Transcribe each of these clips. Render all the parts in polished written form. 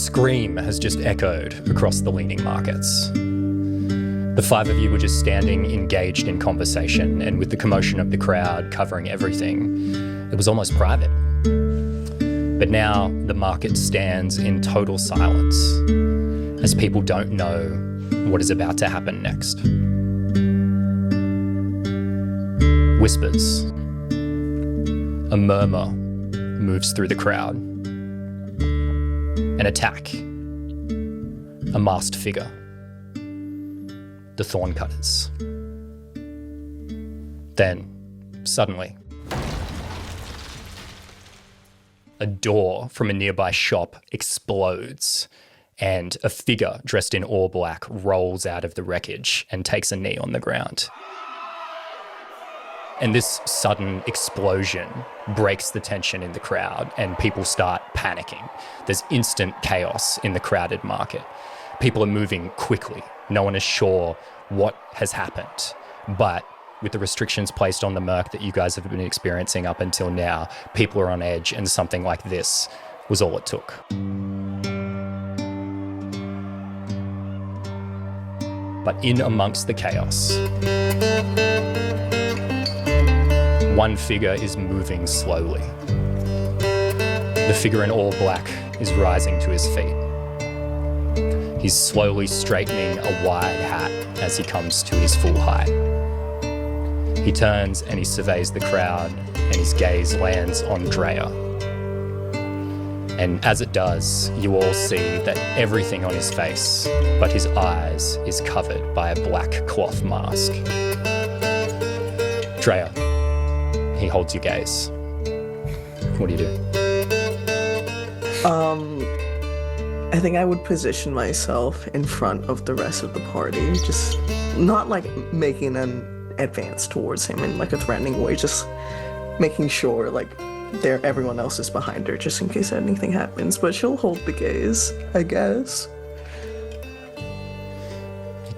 scream has just echoed across the leaning markets. The five of you were just standing engaged in conversation, and with the commotion of the crowd covering everything, it was almost private. But now the market stands in total silence as people don't know what is about to happen next. Whispers. A murmur moves through the crowd. An attack. A masked figure. The Thorncutters. Then, suddenly, a door from a nearby shop explodes, and a figure dressed in all black rolls out of the wreckage and takes a knee on the ground. And this sudden explosion breaks the tension in the crowd, and people start panicking. There's instant chaos in the crowded market. People are moving quickly. No one is sure what has happened. But with the restrictions placed on the Merc that you guys have been experiencing up until now, people are on edge, and something like this was all it took. But in amongst the chaos, one figure is moving slowly. The figure in all black is rising to his feet. He's slowly straightening a wide hat as he comes to his full height. He turns and he surveys the crowd, and his gaze lands on Drea. And as it does, you all see that everything on his face but his eyes is covered by a black cloth mask. Drea, he holds your gaze. What do you do? I think I would position myself in front of the rest of the party, just not like making an advance towards him in like a threatening way, just making sure like everyone else is behind her just in case anything happens, but she'll hold the gaze, I guess.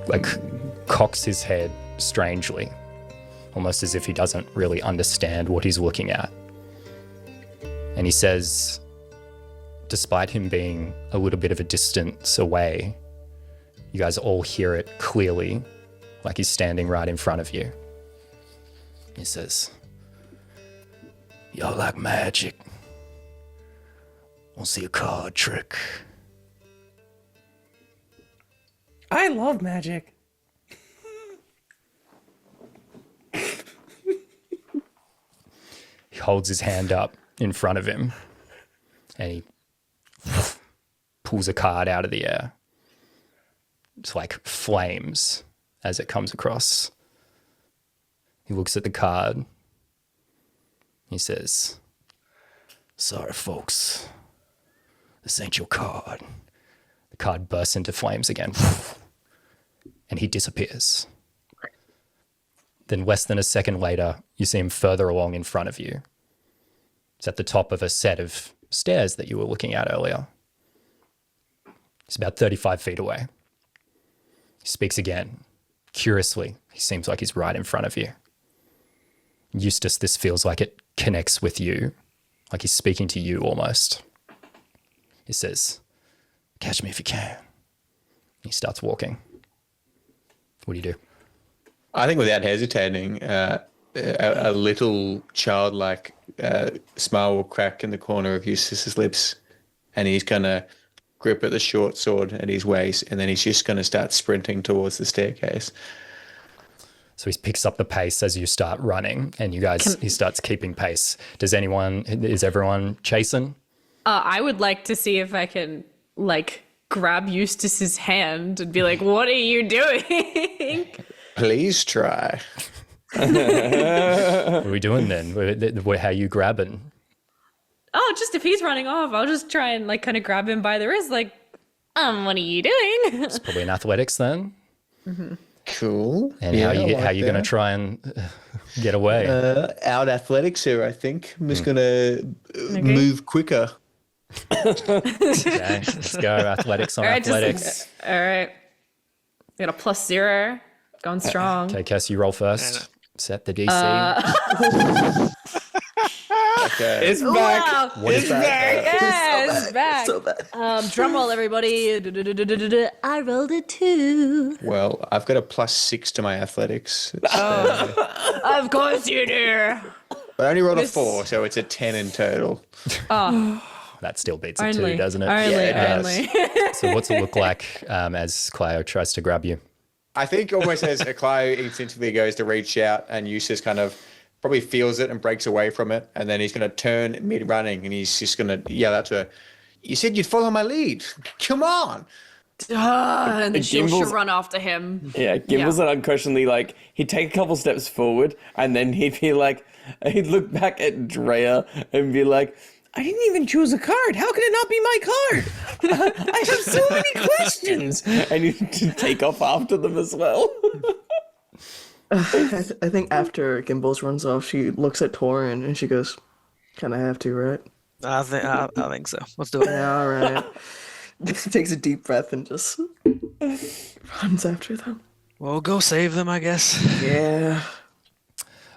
Like cocks his head strangely, almost as if he doesn't really understand what he's looking at. And he says, despite him being a little bit of a distance away, you guys all hear it clearly, like he's standing right in front of you. He says, "Y'all like magic? Want to see a card trick?" I love magic. He holds his hand up in front of him, and he pulls a card out of the air. It's like flames as it comes across. He looks at the card. He says, "Sorry, folks. This ain't your card." The card bursts into flames again, and he disappears. Then less than a second later, you see him further along in front of you. It's at the top of a set of stairs that you were looking at earlier. He's about 35 feet away. He speaks again. Curiously, he seems like he's right in front of you. Eustace, this feels like it connects with you, like he's speaking to you almost. He says, "Catch me if you can." He starts walking. What do you do? I think without hesitating, a little childlike smile will crack in the corner of Eustace's lips, and he's going to grip at the short sword at his waist, and then he's just going to start sprinting towards the staircase. So he picks up the pace as you start running, and he starts keeping pace. Is everyone chasing? I would like to see if I can like grab Eustace's hand and be like, "What are you doing?" Please try. What are we doing then? How are you grabbing? Oh, just if he's running off, I'll just try and like kind of grab him by the wrist, like, what are you doing? It's probably in athletics then. Mm-hmm. Cool. And how are you going to try and get away? Out athletics here, I think. I'm just going to move quicker. Okay, let's go. Athletics on athletics. All right. I got a +0. Going strong. Okay, Cass, you roll first. Set the DC. It's back. Wow. What is that? Yeah, it's back. So bad. Drum roll, everybody. I rolled a 2. Well, I've got a +6 to my athletics. Of course you do. But I only rolled a 4, so it's a 10 in total. That still beats a 2, doesn't it? it does. Only. So what's it look like as Clio tries to grab you? I think almost as Clio instinctively goes to reach out, and Eustace kind of probably feels it and breaks away from it, and then he's going to turn mid-running, and he's just going to yell out to her, "You said you'd follow my lead. Come on." And then she'll Gimbals- run after him. Yeah, Gimbals would unquestionably, like, he'd take a couple steps forward, and then he'd be like, he'd look back at Drea and be like, I didn't even choose a card. How can it not be my card? I have so many questions. And he'd take off after them as well. I think after Gimbals runs off, she looks at Torin and she goes, "Kind of have to, right?" I think so. Let's do it. Yeah, all right. Takes a deep breath and just runs after them. We'll go save them, I guess. Yeah.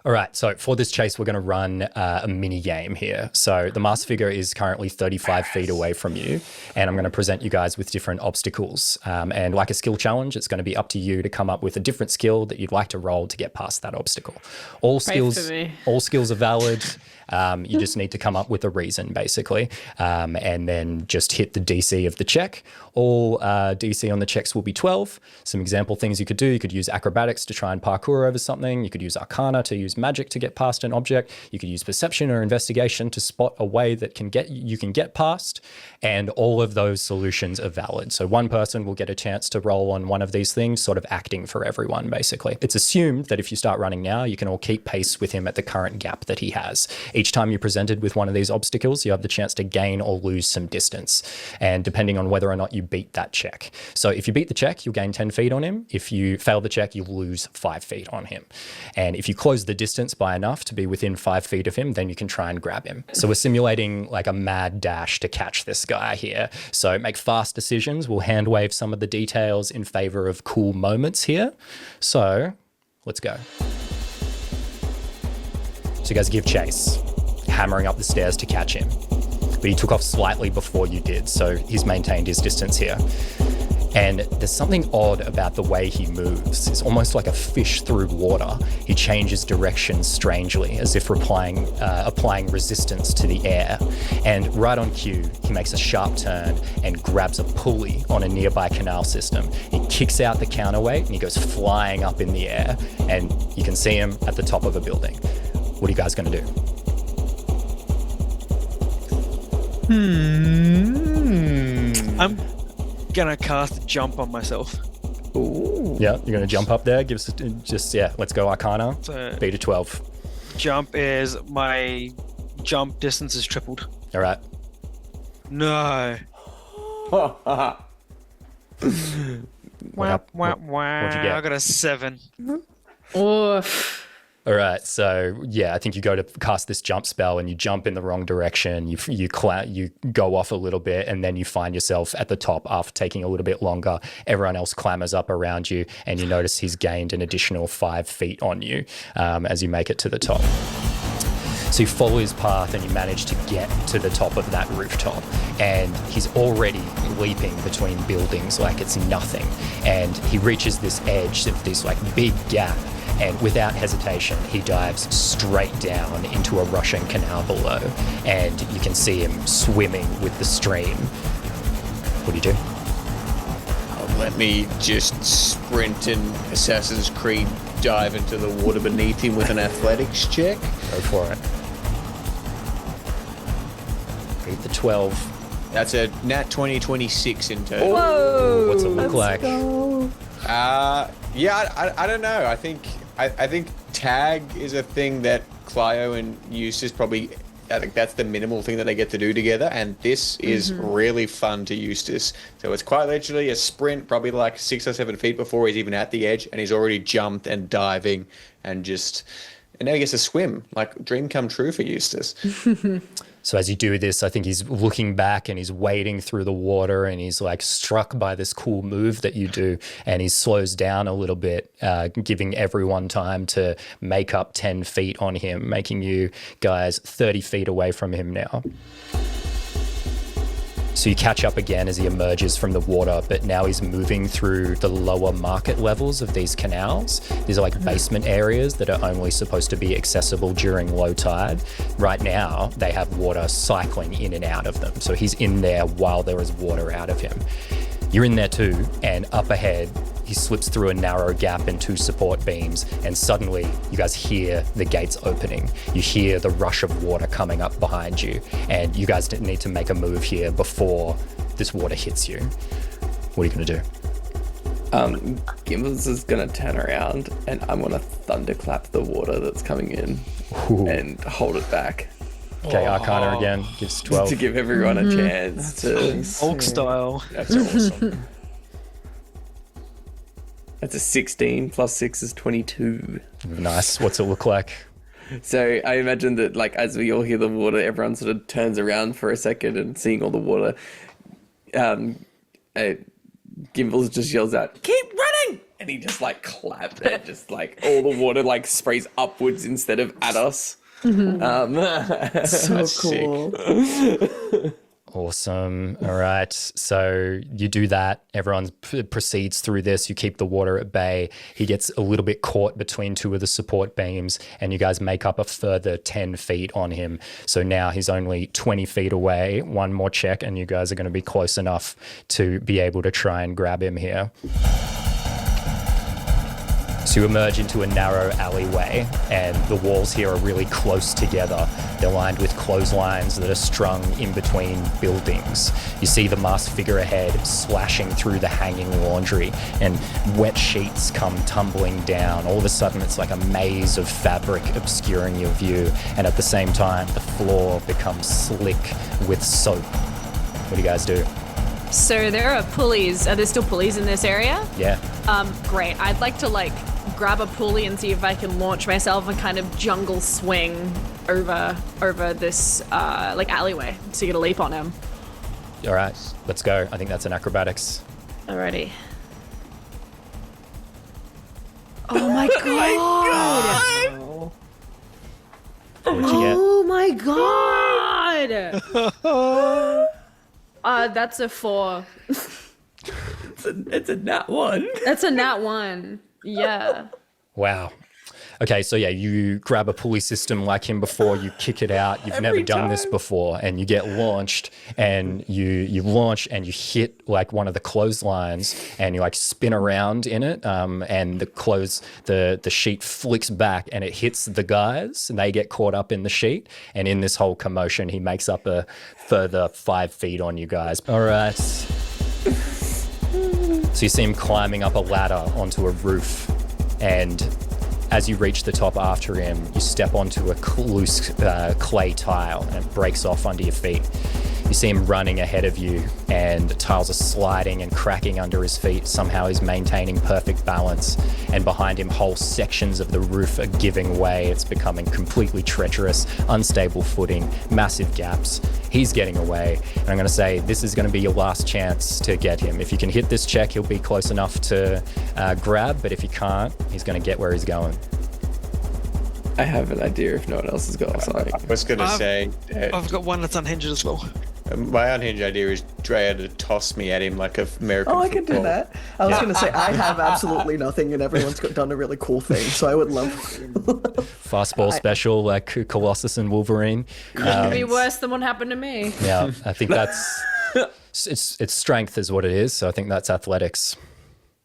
All right, so for this chase, we're going to run a mini game here. So the master figure is currently 35 feet away from you, and I'm going to present you guys with different obstacles. And like a skill challenge, it's going to be up to you to come up with a different skill that you'd like to roll to get past that obstacle. All skills are valid. You just need to come up with a reason, basically, and then just hit the DC of the check. All DC on the checks will be 12. Some example things you could do: you could use acrobatics to try and parkour over something. You could use arcana to use magic to get past an object. You could use perception or investigation to spot a way that you can get past. And all of those solutions are valid. So one person will get a chance to roll on one of these things, sort of acting for everyone, basically. It's assumed that if you start running now, you can all keep pace with him at the current gap that he has. Each time you're presented with one of these obstacles, you have the chance to gain or lose some distance, and depending on whether or not you beat that check. So if you beat the check, you'll gain 10 feet on him. If you fail the check, you'll lose 5 feet on him. And if you close the distance by enough to be within 5 feet of him, then you can try and grab him. So we're simulating like a mad dash to catch this guy here. So make fast decisions. We'll hand wave some of the details in favor of cool moments here. So let's go. So you guys give chase, hammering up the stairs to catch him. But he took off slightly before you did, so he's maintained his distance here. And there's something odd about the way he moves. It's almost like a fish through water. He changes direction strangely, as if applying resistance to the air. And right on cue, he makes a sharp turn and grabs a pulley on a nearby canal system. He kicks out the counterweight and he goes flying up in the air. And you can see him at the top of a building. What are you guys going to do? I'm gonna cast jump on myself. Ooh. Yeah, you're going to jump up there. Give us let's go Arcana. So Beat a 12. jump is my jump distance is tripled. All right. No. What What'd you get? I got a 7. Oof. All right, so yeah, I think you go to cast this jump spell and you jump in the wrong direction. You go off a little bit, and then you find yourself at the top after taking a little bit longer. Everyone else clambers up around you, and you notice he's gained an additional 5 feet on you as you make it to the top. So you follow his path and you manage to get to the top of that rooftop, and he's already leaping between buildings like it's nothing. And he reaches this edge of this like big gap, and without hesitation, he dives straight down into a rushing canal below, and you can see him swimming with the stream. What do you do? Let me just sprint and Assassin's Creed dive into the water beneath him with an athletics check. Go for it. Beat the 12. That's a nat 20, 26 in total. Whoa. What's it look like? Yeah, I don't know. I think tag is a thing that Clio and Eustace probably. I think that's the minimal thing that they get to do together, and this is really fun to Eustace. So it's quite literally a sprint, probably like 6 or 7 feet before he's even at the edge, and he's already jumped and diving, and now he gets to swim. Like, dream come true for Eustace. So as you do this, I think he's looking back and he's wading through the water and he's like struck by this cool move that you do, and he slows down a little bit, giving everyone time to make up 10 feet on him, making you guys 30 feet away from him now. So you catch up again as he emerges from the water, but now he's moving through the lower market levels of these canals. These are like basement areas that are only supposed to be accessible during low tide. Right now, they have water cycling in and out of them. So he's in there while there is water out of him. You're in there too, and up ahead, he slips through a narrow gap in 2 support beams, and suddenly you guys hear the gates opening. You hear the rush of water coming up behind you, and you guys need to make a move here before this water hits you. What are you going to do? Gimbals is gonna turn around and I'm gonna thunderclap the water that's coming in Ooh. and hold it back Okay, Arcana again gives 12. to give everyone a chance to. Folk style. That's awesome. That's a 16 plus 6 is 22. Nice. What's it look like? So I imagine that, like, as we all hear the water, everyone sort of turns around for a second and seeing all the water. Gimbals just yells out, "Keep running!" And he just like claps and just like all the water like sprays upwards instead of at us. So That's cool. Awesome. All right. So you do that. Everyone proceeds through this. You keep the water at bay. He gets a little bit caught between 2 of the support beams, and you guys make up a further 10 feet on him. So now he's only 20 feet away. One more check, and you guys are going to be close enough to be able to try and grab him here. So you emerge into a narrow alleyway, and the walls here are really close together. They're lined with clotheslines that are strung in between buildings. You see the masked figure ahead slashing through the hanging laundry, and wet sheets come tumbling down. All of a sudden, it's like a maze of fabric obscuring your view, and at the same time, the floor becomes slick with soap. What do you guys do? So there are pulleys. Are there still pulleys in this area? Yeah. Great. I'd like to like grab a pulley and see if I can launch myself and kind of jungle swing over this like alleyway to get a leap on him. All right, let's go. I think that's an acrobatics. Alrighty. Oh my god! What'd you get? Oh my god! That's a 4. It's a nat 1. That's a nat 1. Yeah. Wow. Okay, so yeah, you grab a pulley system like him before, you kick it out. You've never done this before, and you get launched, and you launch and you hit like one of the clotheslines, and you like spin around in it, and the sheet flicks back and it hits the guys, and they get caught up in the sheet. And in this whole commotion, he makes up a further 5 feet on you guys. All right. So you see him climbing up a ladder onto a roof, and as you reach the top after him, you step onto a loose clay tile, and it breaks off under your feet. You see him running ahead of you, and the tiles are sliding and cracking under his feet. Somehow he's maintaining perfect balance, and behind him, whole sections of the roof are giving way. It's becoming completely treacherous, unstable footing, massive gaps. He's getting away, and I'm going to say this is going to be your last chance to get him. If you can hit this check, he'll be close enough to grab, but if you can't, he's going to get where he's going. I have an idea if no one else has got something. I was going to say, I've got one that's unhinged as well. my unhinged idea is Drea to toss me at him like an American Oh, I football. could do that. I was going to say, I have absolutely nothing, and everyone's done a really cool thing, so I would love. Fastball special like Colossus and Wolverine. Could be worse than what happened to me. Yeah, I think that's it's strength is what it is. So I think that's athletics.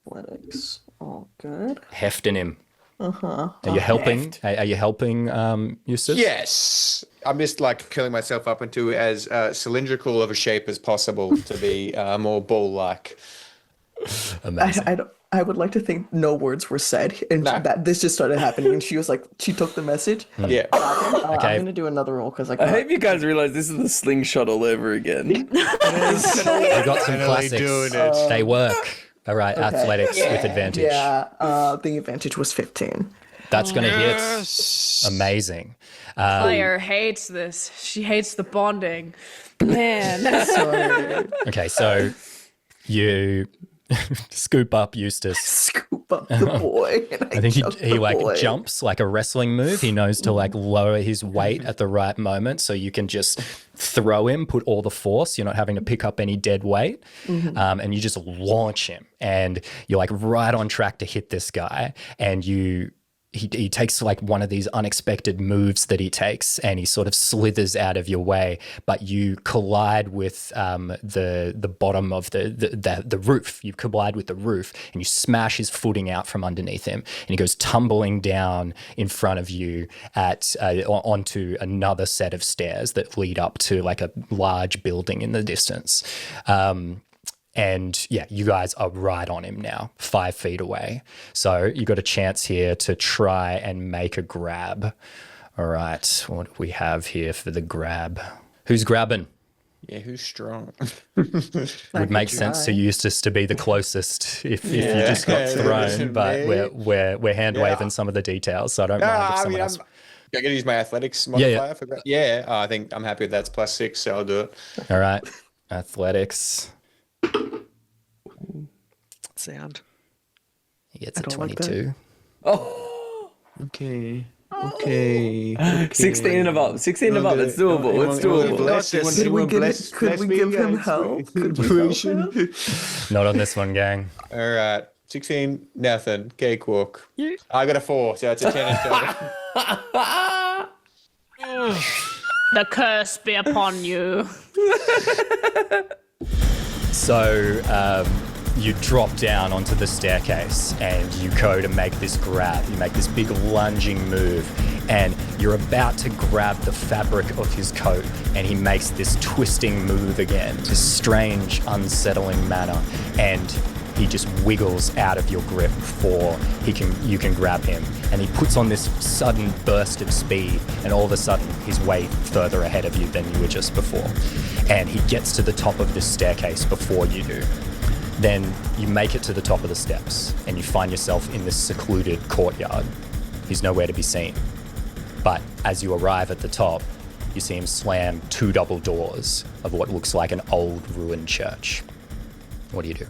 Athletics. All good. Hefting him. Are you helping? Are you helping, Eustace? Yes. I'm just like curling myself up into as cylindrical of a shape as possible to be more ball-like. Amazing. I would like to think no words were said, and Nah. that this just started happening, and she was like, she took the message. Yeah. I'm Okay. gonna do another roll because I I can't. hope you guys realize this is the slingshot all over again. We got some Finally classics. doing it. They work. All right, athletics with advantage. Yeah, the advantage was 15. That's going to hit. Yes. Amazing. Claire hates this. She hates the bonding. Man. Sorry. Okay, so you scoop up Eustace. Scoop up the boy. And I think chuck he the like boy. jumps like a wrestling move. He knows to like lower his weight at the right moment, so you can just throw him, put all the force. You're not having to pick up any dead weight, and you just launch him, and you're like right on track to hit this guy, and he takes like one of these unexpected moves that he takes, and he sort of slithers out of your way, but you collide with the bottom of the roof. You collide with the roof, and you smash his footing out from underneath him, and he goes tumbling down in front of you onto another set of stairs that lead up to like a large building in the distance. And yeah, you guys are right on him now, 5 feet away. So you got a chance here to try and make a grab. All right, what do we have here for the grab? Who's grabbing? Yeah, who's strong? Would make sense to Eustace to be the closest if you Yeah. just got thrown, Listen, but mate. we're hand waving Yeah. some of the details, so I don't mind if I someone mean, else. I'm going to use my athletics Yeah, modifier yeah. for that. Yeah, I think I'm happy with that's +6, so I'll do it. All right, athletics. Sound. He gets a don't like that. 22. Okay. Okay. 16 and above. 16 and above. It's doable. It's doable. Could we give him help? Could we help him? Not on this one, gang. All right. 16, nothing. Cakewalk. I got a 4, so it's a 10 total. The curse be upon you. So you drop down onto the staircase and you go to make this grab. You make this big lunging move and you're about to grab the fabric of his coat and he makes this twisting move again, this strange, unsettling manner, and he just wiggles out of your grip before you can grab him. And he puts on this sudden burst of speed, and all of a sudden he's way further ahead of you than you were just before. And he gets to the top of this staircase before you do. Then you make it to the top of the steps, and you find yourself in this secluded courtyard. He's nowhere to be seen. But as you arrive at the top, you see him slam 2 double doors of what looks like an old ruined church. What do you do?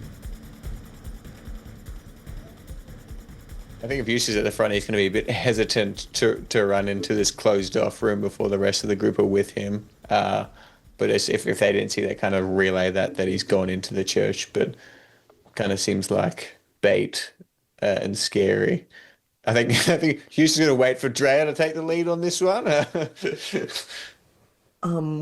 I think if Eustace is at the front, he's going to be a bit hesitant to run into this closed off room before the rest of the group are with him. But if they didn't see that, kind of relay that he's gone into the church, but kind of seems like bait and scary. I think Eustace is going to wait for Drea to take the lead on this one.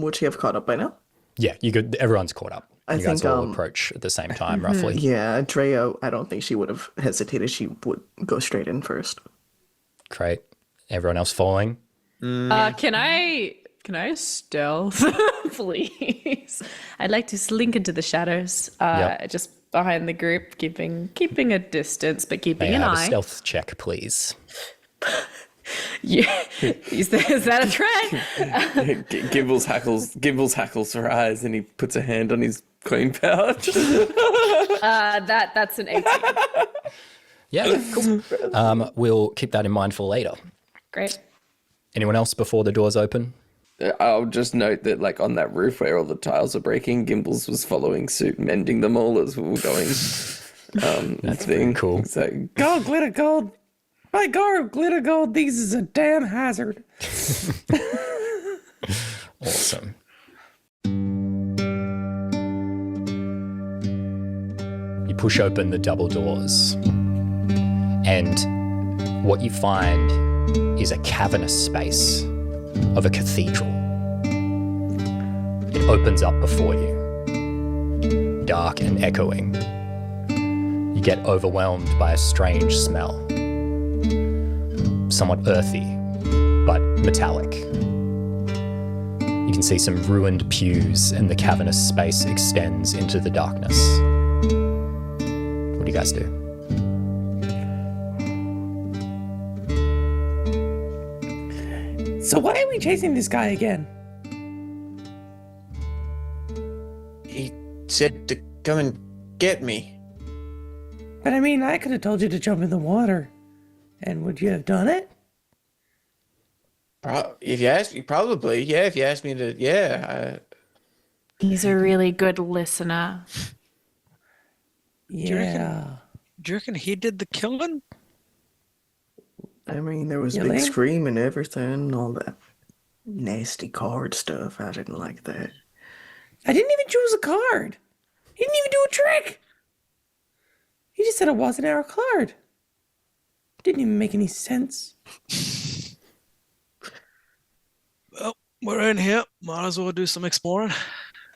Would you have caught up by now? Yeah, everyone's caught up. I You guys think, all approach at the same time, roughly. Yeah, Drea, I don't think she would have hesitated. She would go straight in first. Great. Everyone else following? Can I stealth, please? I'd like to slink into the shadows, Yep. just behind the group, keeping a distance, but keeping May I an have a eye. stealth check, please? Yeah, is that a threat? Gimbals hackles her eyes and he puts a hand on his coin pouch. That's an 18. Yeah, cool. We'll keep that in mind for later. Great. Anyone else before the doors open? I'll just note that, like, on that roof where all the tiles are breaking, Gimbals was following suit, mending them all as we were going. That's pretty cool. It's like, gold, glitter, gold. My God, glitter, gold. These is a damn hazard. Awesome. You push open the double doors, and what you find is a cavernous space of a cathedral. It opens up before you, dark and echoing. You get overwhelmed by a strange smell, somewhat earthy, but metallic. You can see some ruined pews, and the cavernous space extends into the darkness. What do you guys do? So why are we chasing this guy again? He said to come and get me. But I mean, I could have told you to jump in the water. And would you have done it? If you ask me, probably, yeah. If you ask me to, yeah. He's a really good listener. you reckon- Yeah. Do you reckon he did the killing? I mean, there was You big think? scream and everything, all that nasty card stuff. I didn't like that. I didn't even choose a card. He didn't even do a trick. He just said it wasn't our card. Didn't even make any sense. Well, we're in here. Might as well do some exploring.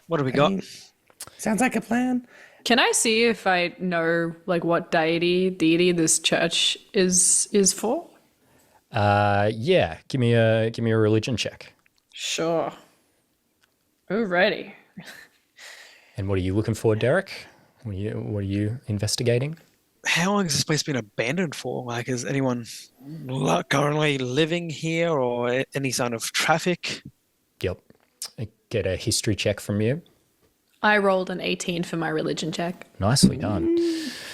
What do we I got? mean, sounds like a plan. Can I see if I know like what deity this church is for? Yeah. Give me a religion check. Sure. Alrighty. And what are you looking for, Derek? What are you investigating? How long has this place been abandoned for? Like, is anyone currently living here or any sign of traffic? Yep. Get a history check from you. I rolled an 18 for my religion check. Nicely done.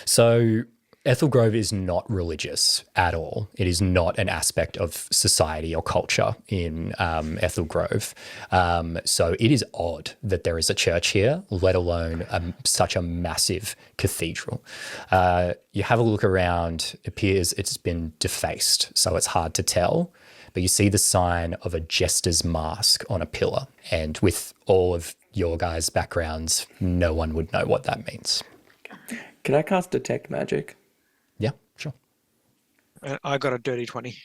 So Ethel Grove is not religious at all. It is not an aspect of society or culture in Ethel Grove. So it is odd that there is a church here, let alone such a massive cathedral. You have a look around, it appears it's been defaced, so it's hard to tell. But you see the sign of a jester's mask on a pillar. And with all of your guys' backgrounds, no one would know what that means. Can I cast Detect Magic? Yeah, sure. I got a dirty 20.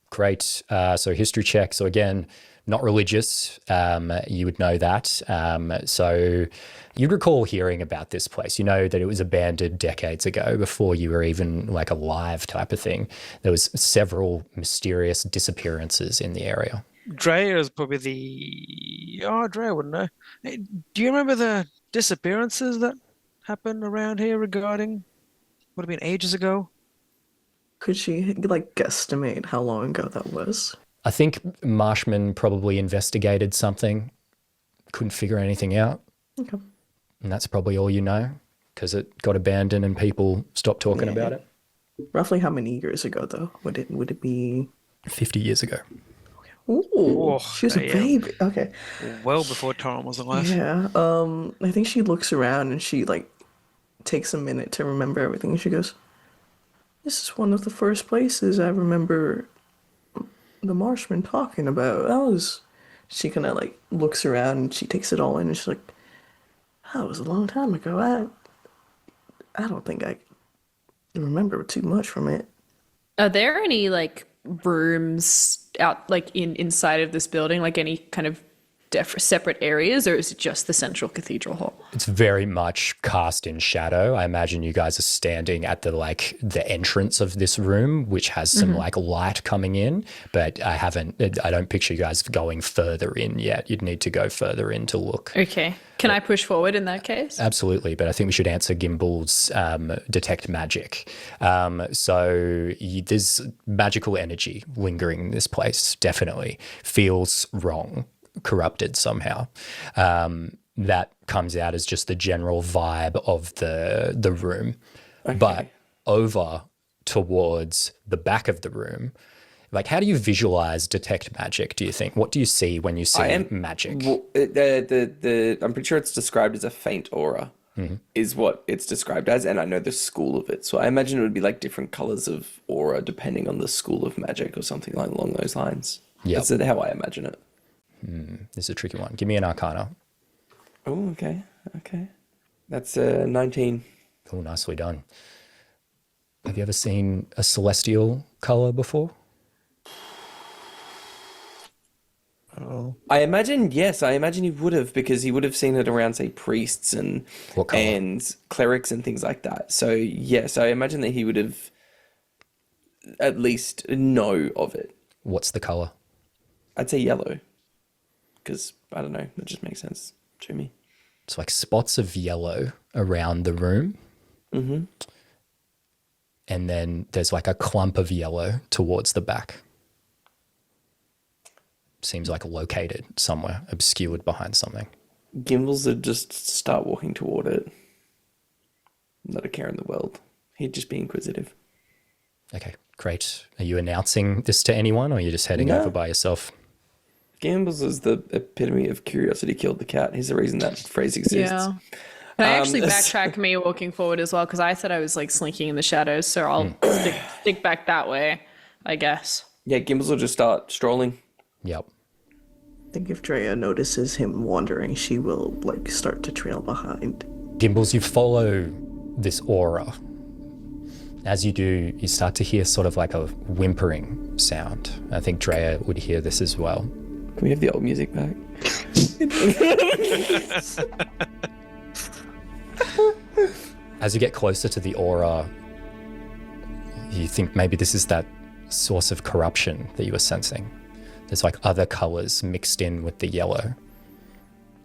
Great. So history check. So again, not religious. You would know that. So you recall hearing about this place. You know that it was abandoned decades ago before you were even like alive type of thing. There was several mysterious disappearances in the area. Dre is probably Dre wouldn't know. Hey, do you remember the disappearances that happened around here regarding would have been ages ago? Could she like guesstimate how long ago that was? I think Marshman probably investigated something, couldn't figure anything out. Okay. And that's probably all you know because it got abandoned and people stopped talking about it. Roughly how many years ago though? Would it be? 50 years ago. Ooh, Oh, she was a yeah. baby. Okay. Well before Torrent was alive. Yeah. I think she looks around and she like takes a minute to remember everything. She goes, "This is one of the first places I remember the Marshman talking about." That was. She kind of like looks around and she takes it all in and she's like, "That was a long time ago. I don't think I remember too much from it." Are there any like rooms out like inside of this building, like any kind of separate areas, or is it just the central cathedral hall? It's very much cast in shadow. I imagine you guys are standing at the entrance of this room, which has some like light coming in, but I don't picture you guys going further in yet. You'd need to go further in to look. Okay. Can I push forward in that case? Absolutely, but I think we should answer Gimbal's detect magic. There's magical energy lingering in this place, definitely. Feels wrong, corrupted somehow. That comes out as just the general vibe of the room. Okay. But over towards the back of the room, like how do you visualize detect magic, do you think? What do you see when you see magic? Well, I'm pretty sure it's described as a faint aura, is what it's described as, and I know the school of it. So I imagine it would be like different colors of aura depending on the school of magic or something like along those lines. Yep. That's how I imagine it. This is a tricky one. Give me an arcana. Oh, okay. That's 19. Oh, nicely done. Have you ever seen a celestial color before? I imagine, yes. I imagine he would have, because he would have seen it around, say, priests and What colour? and clerics and things like that. So yes, I imagine that he would have at least know of it. What's the color? I'd say yellow, because I don't know, it just makes sense to me. It's like spots of yellow around the room. Mm-hmm. And then there's like a clump of yellow towards the back. Seems like located somewhere, obscured behind something. Gimbals would just start walking toward it. Not a care in the world. He'd just be inquisitive. Okay, Great. Are you announcing this to anyone, or are you just heading No. over by yourself? Gambles is the epitome of curiosity killed the cat. He's the reason that phrase exists. Yeah. Can I actually Um, backtrack me walking forward as well? Because I said I was like slinking in the shadows, so I'll stick back that way, I guess. Yeah, Gimbals will just start strolling. Yep. I think if Drea notices him wandering, she will like start to trail behind. Gimbals, you follow this aura. As you do, you start to hear sort of like a whimpering sound. I think Drea would hear this as well. Can we have the old music back? As you get closer to the aura, you think maybe this is that source of corruption that you were sensing. There's like other colors mixed in with the yellow,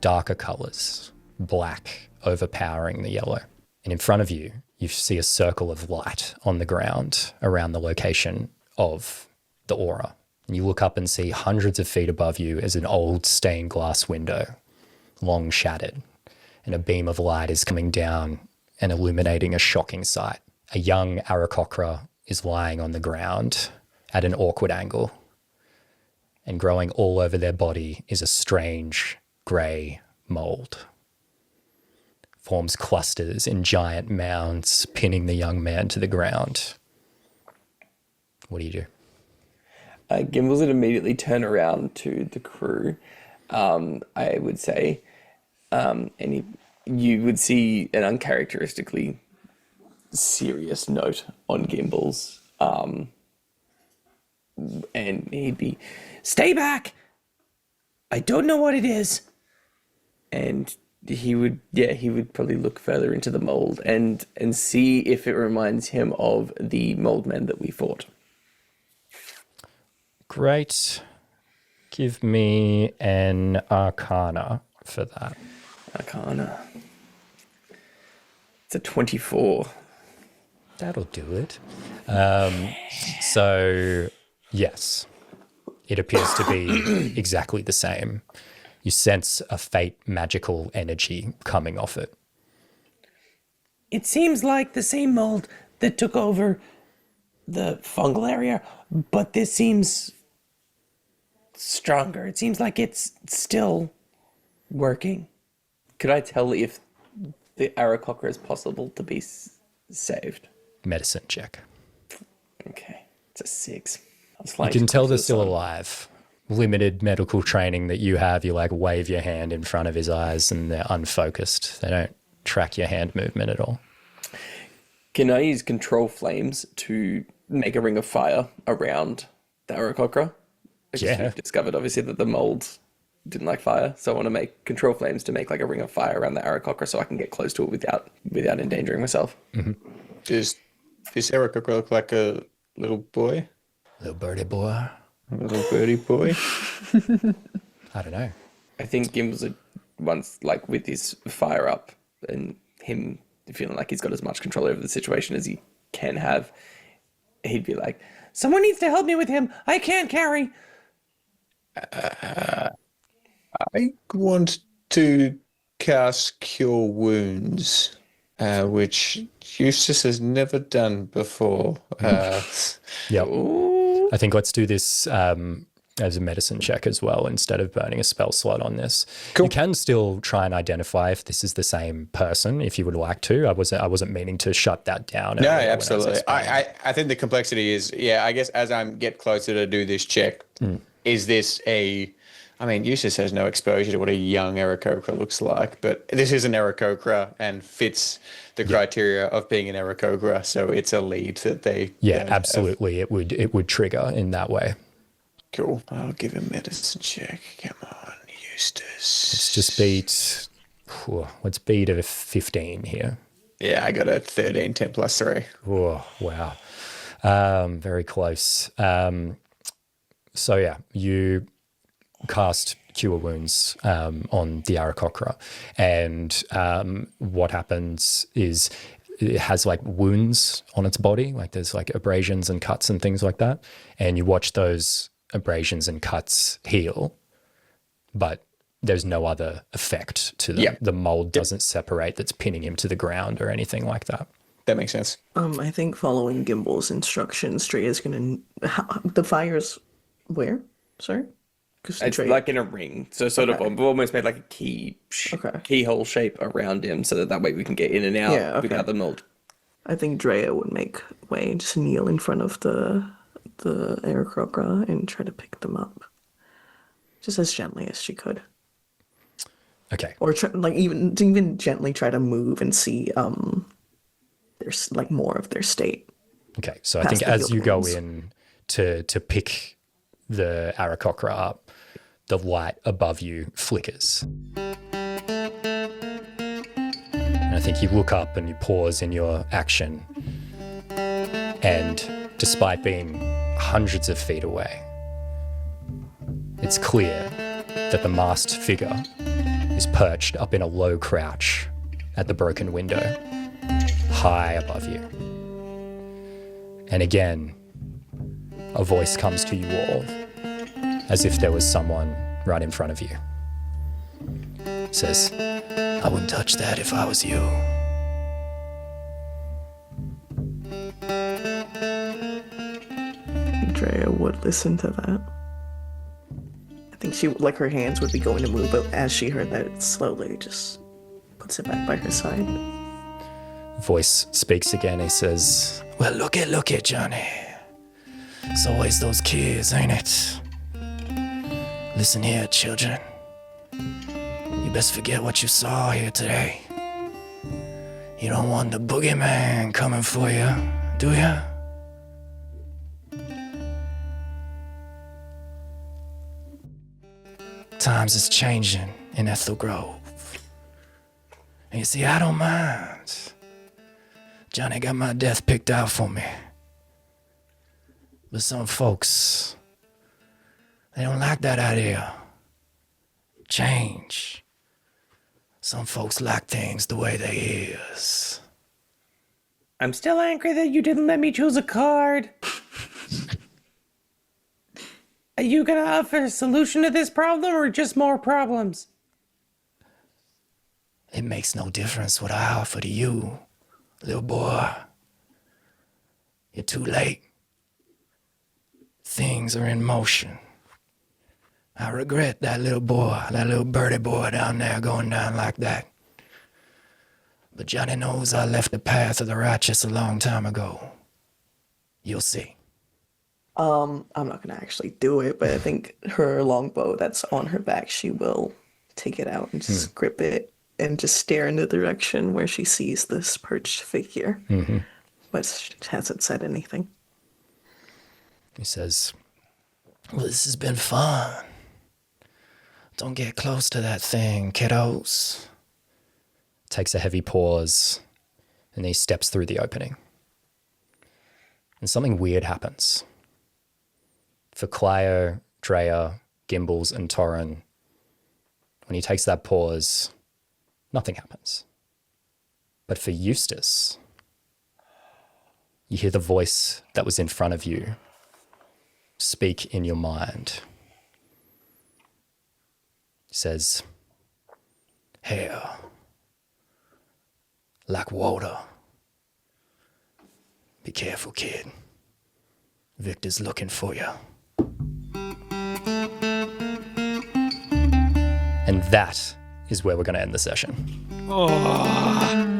darker colors, black overpowering the yellow. And in front of you, you see a circle of light on the ground around the location of the aura. And you look up and see hundreds of feet above you is an old stained glass window, long shattered. And a beam of light is coming down and illuminating a shocking sight. A young Aarakocra is lying on the ground at an awkward angle. And growing all over their body is a strange grey mould. Forms clusters in giant mounds, pinning the young man to the ground. What do you do? Gimbals would immediately turn around to the crew, I would say, you would see an uncharacteristically serious note on Gimbals, and he'd be, "Stay back! I don't know what it is." And he would probably look further into the mold and see if it reminds him of the mold men that we fought. Great. Give me an Arcana for that. Arcana. It's a 24. That'll do it. So, yes, it appears to be exactly the same. You sense a fate magical energy coming off it. It seems like the same mold that took over the fungal area, but this seems stronger. It seems like it's still working. Could I tell if the Aarakocra is possible to be saved? Medicine check. Okay, it's a 6. I was You flying can tell to they're the still sun. alive. Limited medical training that you have, you like wave your hand in front of his eyes and they're unfocused. They don't track your hand movement at all. Can I use control flames to make a ring of fire around the Aarakocra? Because Yeah. we've discovered obviously that the mold didn't like fire, so I want to make control flames to make like a ring of fire around the Aarakocra so I can get close to it without endangering myself. Does this Erica look like a little boy? Little birdie boy. A little birdie boy? I don't know. I think Gimbals would once like with his fire up and him feeling like he's got as much control over the situation as he can have, he'd be like, "Someone needs to help me with him. I can't carry." I want to cast Cure Wounds, which Eustace has never done before. Yep. I think let's do this as a medicine check as well instead of burning a spell slot on this. Cool. You can still try and identify if this is the same person if you would like to. I wasn't meaning to shut that down. No, earlier when I was absolutely. explaining. I think the complexity is, I guess as I get closer to do this check, is this Eustace has no exposure to what a young Aarakocra looks like, but this is an Aarakocra and fits the criteria of being an Aarakocra, so it's a lead that they... Yeah, absolutely. It would trigger in that way. Cool. I'll give a medicine check. Come on, Eustace. Let's just beat. Let's beat a 15 here. Yeah, I got a 13, 10 plus 3. Oh, wow. Very close. So yeah, you cast Cure Wounds on the Aarakocra, and what happens is it has like wounds on its body, like there's like abrasions and cuts and things like that, and you watch those abrasions and cuts heal, but there's no other effect to them. Yep. The mold doesn't separate that's pinning him to the ground or anything like that. That makes sense. I think following Gimble's instructions, Drea is gonna. The fire's where? Sorry? 'Cause It's Drea- like in a ring, so sort of Okay. we've almost made like a Okay. keyhole shape around him, so that way we can get in and out Yeah, okay. without the mold. I think Drea would make way, just kneel in front of the Aarakocra and try to pick them up, just as gently as she could, Okay. or try, like even gently try to move and see there's like more of their state. Okay. So I Past think the as you go buildings. in to pick the Aarakocra up, the light above you flickers. And I think you look up and you pause in your action. And despite being hundreds of feet away, it's clear that the masked figure is perched up in a low crouch at the broken window, high above you. And again, a voice comes to you all, as if there was someone right in front of you. It says, I wouldn't touch that if I was you. Drea would listen to that. I think she like her hands would be going to move, but as she heard that, it slowly just puts it back by her side. Voice speaks again. He says, well, look it, Johnny. It's always those kids, ain't it? Listen here, children. You best forget what you saw here today. You don't want the boogeyman coming for you, do you? Times is changing in Ethel Grove. And you see, I don't mind. Johnny got my death picked out for me. But some folks, they don't like that idea. Change. Some folks like things the way they is. I'm still angry that you didn't let me choose a card. Are you gonna offer a solution to this problem or just more problems? It makes no difference what I offer to you, little boy. You're too late. Things are in motion. I regret that little boy, that little birdie boy down there going down like that. But Johnny knows I left the path of the righteous a long time ago. You'll see. I'm not gonna actually do it, but I think her longbow that's on her back, she will take it out and just grip it and just stare in the direction where she sees this perched figure. But she hasn't said anything. He says, well, this has been fun. Don't get close to that thing, kiddos. Takes a heavy pause, and he steps through the opening. And something weird happens. For Clio, Drea, Gimbals, and Torrin, when he takes that pause, nothing happens. But for Eustace, you hear the voice that was in front of you speak in your mind. It says, hair, like water. Be careful, kid. Victor's looking for you. And that is where we're going to end the session. Oh.